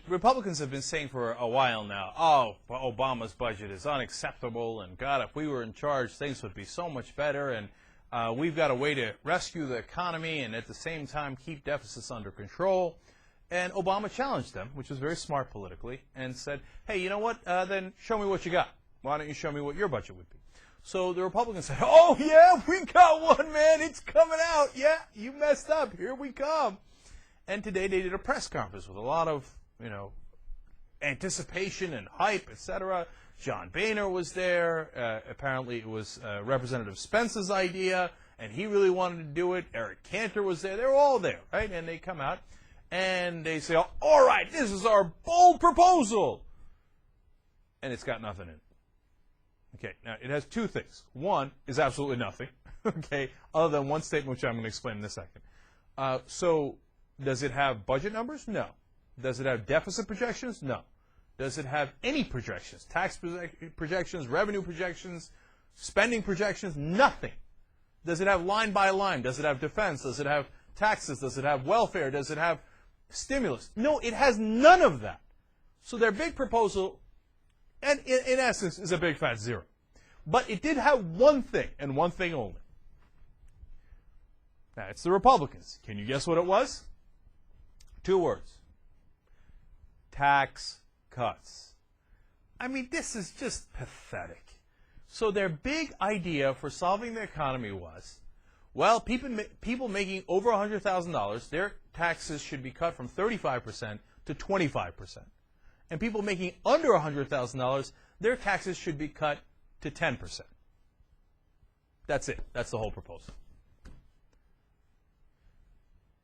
Republicans have been saying for a while now, oh, Obama's budget is unacceptable, and God, if we were in charge, things would be so much better, and we've got a way to rescue the economy and at the same time keep deficits under control. And Obama challenged them, which was very smart politically, and said, hey, you know what, then show me what you got. Why don't you show me what your budget would be? So the Republicans said, oh, yeah, we got one, man. It's coming out. Yeah, you messed up. Here we come. And today they did a press conference with a lot of, anticipation and hype, etc. John Boehner was there. Apparently it was Representative Spence's idea, and he really wanted to do it. Eric Cantor was there. They were all there, right? And they come out, and they say, all right, this is our bold proposal. And it's got nothing in it. Okay, now it has two things. One is absolutely nothing, okay, other than one statement, which I'm going to explain in a second. So does it have budget numbers? No. Does it have deficit projections? No. Does it have any projections? Tax projections, revenue projections, spending projections? Nothing. Does it have line by line? Does it have defense? Does it have taxes? Does it have welfare? Does it have stimulus? No, it has none of that. So their big proposal, and in essence, is a big fat zero. But it did have one thing, and one thing only. Now, it's the Republicans. Can you guess what it was? 2 words. Tax cuts. I mean, this is just pathetic. So their big idea for solving the economy was, well, people making over $100,000, their taxes should be cut from 35% to 25%. And people making under $100,000, their taxes should be cut to 10%. That's it. That's the whole proposal.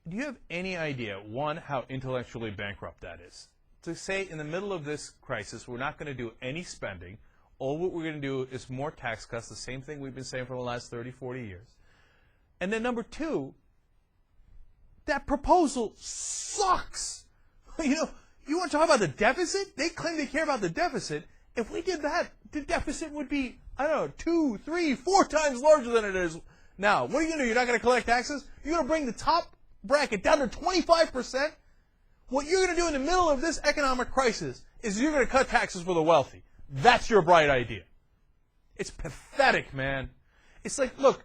Do you have any idea, one, how intellectually bankrupt that is? To say in the middle of this crisis, we're not going to do any spending. All what we're going to do is more tax cuts, the same thing we've been saying for the last 30, 40 years. And then number two, that proposal sucks. You want to talk about the deficit? They claim they care about the deficit. If we did that, the deficit would be, 2, 3, 4 times larger than it is now. What are you going to do? You're not going to collect taxes? You're going to bring the top bracket down to 25%? What you're going to do in the middle of this economic crisis is you're going to cut taxes for the wealthy. That's your bright idea. It's pathetic, man. It's like, look,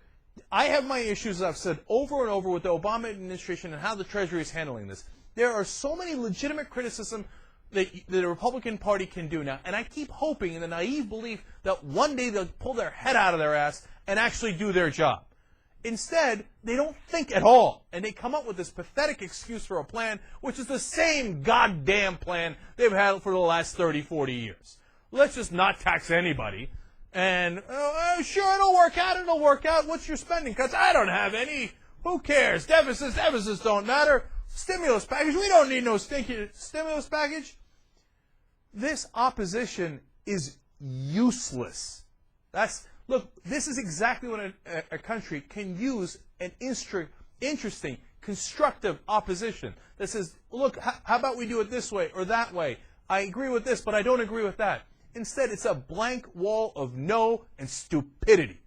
I have my issues, I've said over and over, with the Obama administration and how the Treasury is handling this. There are so many legitimate criticisms that the Republican Party can do now, and I keep hoping in the naive belief that one day they'll pull their head out of their ass and actually do their job. Instead, they don't think at all, and they come up with this pathetic excuse for a plan, which is the same goddamn plan they've had for the last 30, 40 years. Let's just not tax anybody, and sure, it'll work out. What's your spending cuts? I don't have any. Who cares? Deficits don't matter. Stimulus package, we don't need no stinky stimulus package. This opposition is useless. Look, this is exactly what a country can use an interesting, constructive opposition that says, look, how about we do it this way or that way? I agree with this, but I don't agree with that. Instead, it's a blank wall of no and stupidity.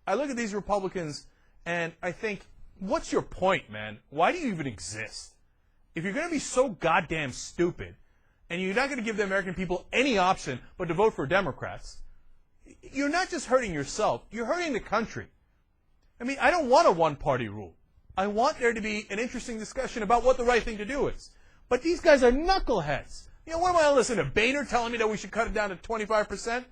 I look at these Republicans and I think, what's your point, man? Why do you even exist? If you're going to be so goddamn stupid and you're not going to give the American people any option but to vote for Democrats, you're not just hurting yourself, you're hurting the country. I mean, I don't want a one-party rule. I want there to be an interesting discussion about what the right thing to do is. But these guys are knuckleheads. What am I going to listen to? Boehner telling me that we should cut it down to 25%?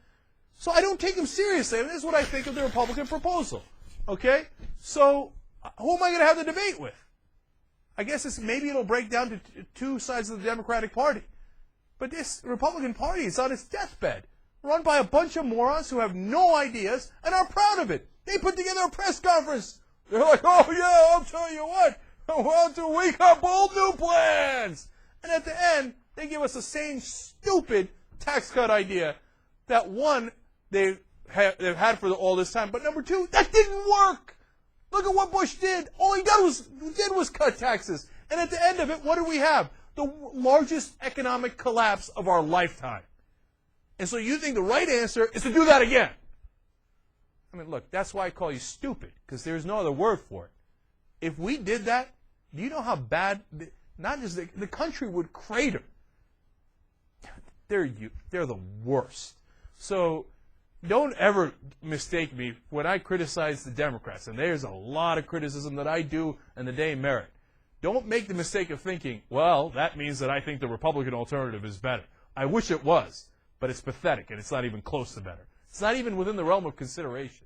So I don't take him seriously. And this is what I think of the Republican proposal. Okay? So who am I going to have the debate with? I guess maybe it'll break down to two sides of the Democratic Party. But this Republican Party is on its deathbed, run by a bunch of morons who have no ideas and are proud of it. They put together a press conference. They're like, oh, yeah, I'll tell you what. Well, we got bold new plans. And at the end, they give us the same stupid tax cut idea that, one, they've had for all this time. But number two, that didn't work. Look at what Bush did. All he did was cut taxes. And at the end of it, what do we have? The largest economic collapse of our lifetime. And so you think the right answer is to do that again. I mean, look, that's why I call you stupid, because there's no other word for it. If we did that, do you know how bad, not just the country would crater. they're the worst. So don't ever mistake me when I criticize the Democrats, and there's a lot of criticism that I do and that they merit. Don't make the mistake of thinking, well, that means that I think the Republican alternative is better. I wish it was, but it's pathetic, and it's not even close to better. It's not even within the realm of consideration.